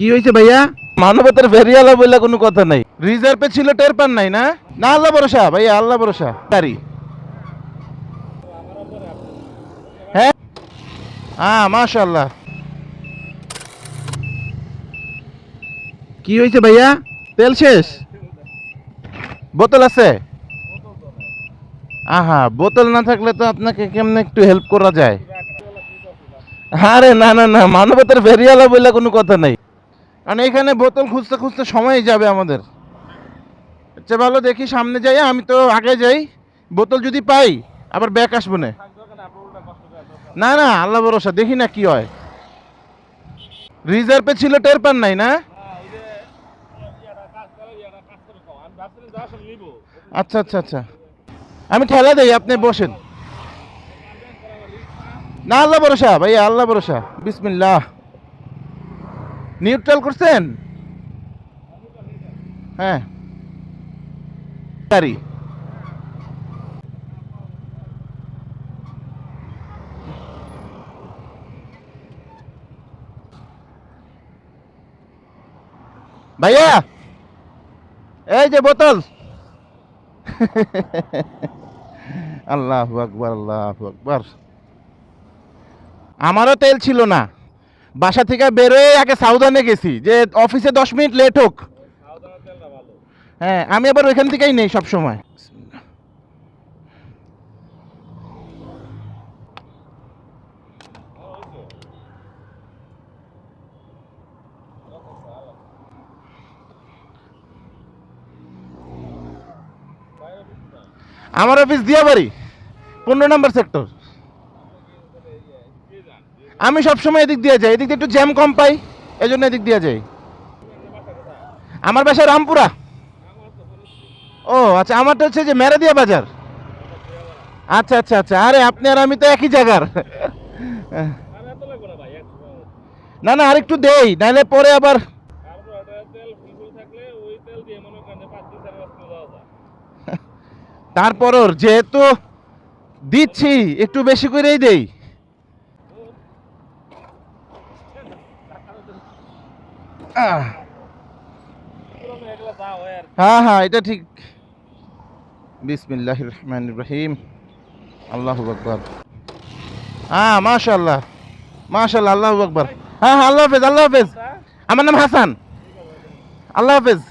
কি হয়েছে ভাইয়া? মানবতার ফেরিয়ালা বললে কোনো কথা নাই। রিজার্ভে ছিল টের পান নাই না? না, আল্লাহ ভরসা ভাইয়া, আল্লাহ ভরসা। গাড়ি হ্যাঁ, হ্যাঁ, মাশাআল্লাহ। কি হয়েছে ভাইয়া? তেল শেষ? বোতল আছে? আহা, বোতল না থাকলে তো আপনাকে কেমনে একটু হেল্প করা যায়? আরে না না না, মানবতার ফেরিয়ালা বললে কোনো কথা নাই। কারণ এখানে বোতল খুঁজতে খুঁজতে সময় যাবে আমাদের। আচ্ছা ভালো, দেখি সামনে যাই, আমি তো আগে যাই। বোতল যদি পাই আবার ব্যাক আসবো না। না না, আল্লাহ ভরসা, দেখি না কি হয়। রিজার্ভে ছিল টের পান নাই না? আচ্ছা আচ্ছা আচ্ছা, আমি ঠেলা দেই, আপনি বসেন। না, আল্লাহ ভরসা ভাইয়া, আল্লাহ ভরসা। বিসমিল্লাহ। নিউট্রাল করছেন? হ্যাঁ, গাড়ি ভাইয়া, এই যে বোতল। আল্লাহু আকবার, আল্লাহু আকবার। আমারও তেল ছিল না। বাসা থেকে বেরোয় আগে সাউদানে গেছি যে অফিসে 10 মিনিট লেট হোক। হ্যাঁ, আমি আবার ওইখান থেকেই নেই সব সময়। আমার অফিস দিয়াবাড়ি, 15 নম্বর সেক্টর। আমি সবসময় এদিক দিয়ে যাই, এদিক দিয়ে একটু জ্যাম কম পাই, এই জন্য এদিক দিয়ে যাই। আমার বাসা রামপুরা। ও আচ্ছা, আমারটা হচ্ছে যে মেরাদিয়া বাজার। আচ্ছা আচ্ছা আচ্ছা, আরে আপনি আর আমি তো একই জায়গার। না না, আরেকটু দেই, নাহলে পরে আবার। তারপরও যেহেতু দিচ্ছি, একটু বেশি করেই দেই। আহ, হ্যাঁ হ্যাঁ, এটা ঠিক। বিসমিল্লাহির রহমানির রহিম। আল্লাহু আকবার। হ্যাঁ, মাশাআল্লাহ, মাশাআল্লাহ, আল্লাহু আকবার। হ্যাঁ হ্যাঁ, আল্লাহ হাফেজ, আল্লাহ হাফেজ। আমার নাম হাসান। আল্লাহ হাফেজ।